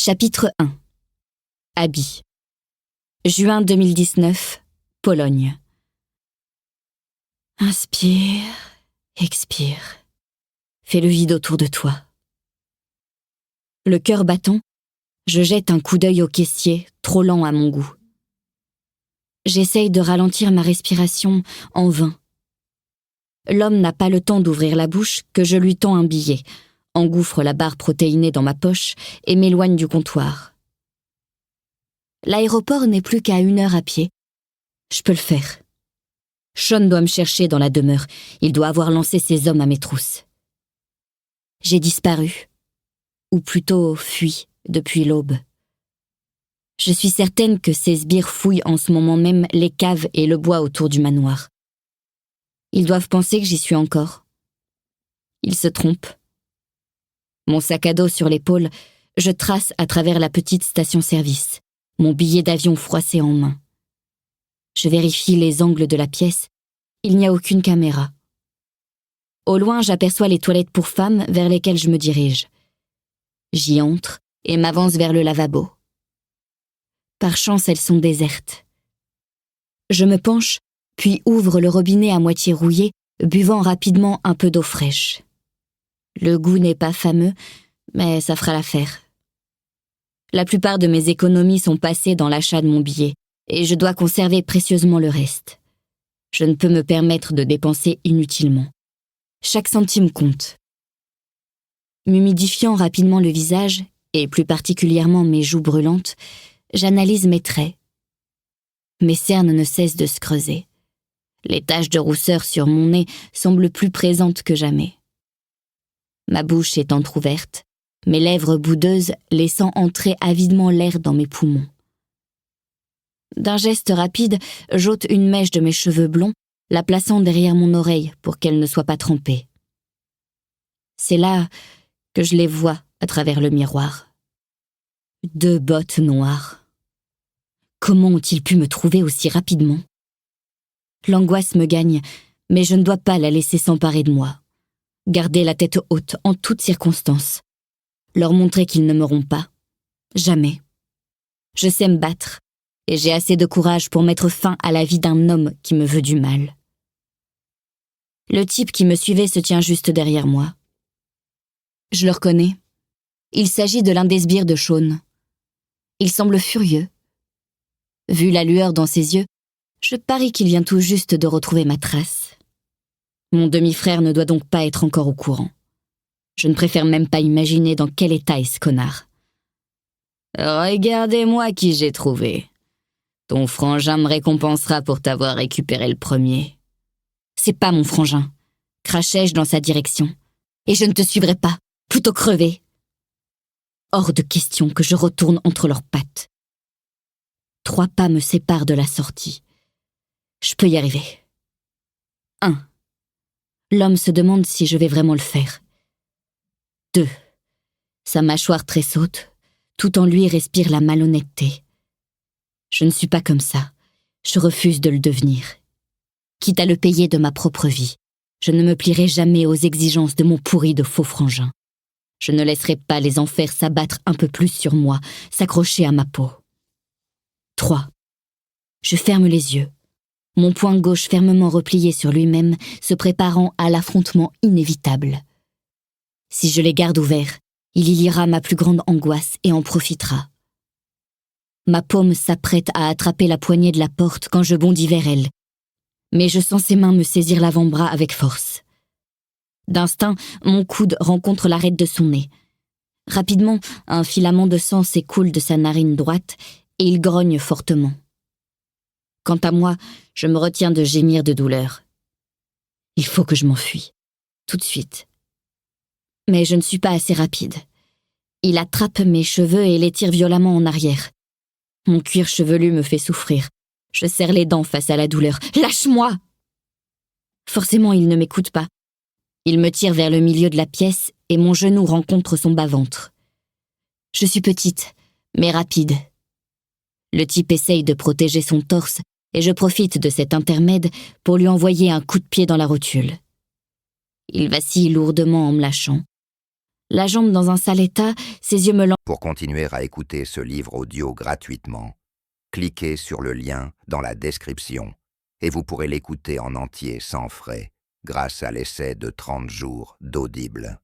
Chapitre 1. Habit. Juin 2019, Pologne. Inspire, expire. Fais le vide autour de toi. Le cœur battant, je jette un coup d'œil au caissier, trop lent à mon goût. J'essaye de ralentir ma respiration en vain. L'homme n'a pas le temps d'ouvrir la bouche que je lui tends un billet, engouffre la barre protéinée dans ma poche et m'éloigne du comptoir. L'aéroport n'est plus qu'à 1 heure à pied. Je peux le faire. Sean doit me chercher dans la demeure. Il doit avoir lancé ses hommes à mes trousses. J'ai disparu, ou plutôt fui, depuis l'aube. Je suis certaine que ces sbires fouillent en ce moment même les caves et le bois autour du manoir. Ils doivent penser que j'y suis encore. Ils se trompent. Mon sac à dos sur l'épaule, je trace à travers la petite station-service, mon billet d'avion froissé en main. Je vérifie les angles de la pièce. Il n'y a aucune caméra. Au loin, j'aperçois les toilettes pour femmes vers lesquelles je me dirige. J'y entre et m'avance vers le lavabo. Par chance, elles sont désertes. Je me penche, puis ouvre le robinet à moitié rouillé, buvant rapidement un peu d'eau fraîche. Le goût n'est pas fameux, mais ça fera l'affaire. La plupart de mes économies sont passées dans l'achat de mon billet, et je dois conserver précieusement le reste. Je ne peux me permettre de dépenser inutilement. Chaque centime compte. M'humidifiant rapidement le visage, et plus particulièrement mes joues brûlantes, j'analyse mes traits. Mes cernes ne cessent de se creuser. Les taches de rousseur sur mon nez semblent plus présentes que jamais. Ma bouche est entr'ouverte, mes lèvres boudeuses laissant entrer avidement l'air dans mes poumons. D'un geste rapide, j'ôte une mèche de mes cheveux blonds, la plaçant derrière mon oreille pour qu'elle ne soit pas trempée. C'est là que je les vois à travers le miroir. 2 bottes noires. Comment ont-ils pu me trouver aussi rapidement? L'angoisse me gagne, mais je ne dois pas la laisser s'emparer de moi. Garder la tête haute en toutes circonstances. Leur montrer qu'ils ne m'auront pas. Jamais. Je sais me battre, et j'ai assez de courage pour mettre fin à la vie d'un homme qui me veut du mal. Le type qui me suivait se tient juste derrière moi. Je le reconnais. Il s'agit de l'un des sbires de Sean. Il semble furieux. Vu la lueur dans ses yeux, je parie qu'il vient tout juste de retrouver ma trace. Mon demi-frère ne doit donc pas être encore au courant. Je ne préfère même pas imaginer dans quel état est ce connard. Regardez-moi qui j'ai trouvé. Ton frangin me récompensera pour t'avoir récupéré le premier. C'est pas mon frangin, crachai-je dans sa direction. Et je ne te suivrai pas, plutôt crever. Hors de question que je retourne entre leurs pattes. 3 pas me séparent de la sortie. Je peux y arriver. 1. L'homme se demande si je vais vraiment le faire. 2. Sa mâchoire tressaute, tout en lui respire la malhonnêteté. Je ne suis pas comme ça. Je refuse de le devenir. Quitte à le payer de ma propre vie, je ne me plierai jamais aux exigences de mon pourri de faux frangin. Je ne laisserai pas les enfers s'abattre un peu plus sur moi, s'accrocher à ma peau. 3. Je ferme les yeux, mon poing gauche fermement replié sur lui-même, se préparant à l'affrontement inévitable. Si je les garde ouverts, il y lira ma plus grande angoisse et en profitera. Ma paume s'apprête à attraper la poignée de la porte quand je bondis vers elle, mais je sens ses mains me saisir l'avant-bras avec force. D'instinct, mon coude rencontre l'arête de son nez. Rapidement, un filament de sang s'écoule de sa narine droite et il grogne fortement. Quant à moi, je me retiens de gémir de douleur. Il faut que je m'enfuie, tout de suite. Mais je ne suis pas assez rapide. Il attrape mes cheveux et les tire violemment en arrière. Mon cuir chevelu me fait souffrir. Je serre les dents face à la douleur. « Lâche-moi !» Forcément, il ne m'écoute pas. Il me tire vers le milieu de la pièce et mon genou rencontre son bas-ventre. Je suis petite, mais rapide. Le type essaye de protéger son torse et je profite de cet intermède pour lui envoyer un coup de pied dans la rotule. Il vacille lourdement en me lâchant. la jambe dans un sale état, ses yeux me lancent. Pour continuer à écouter ce livre audio gratuitement, cliquez sur le lien dans la description et vous pourrez l'écouter en entier sans frais grâce à l'essai de 30 jours d'Audible.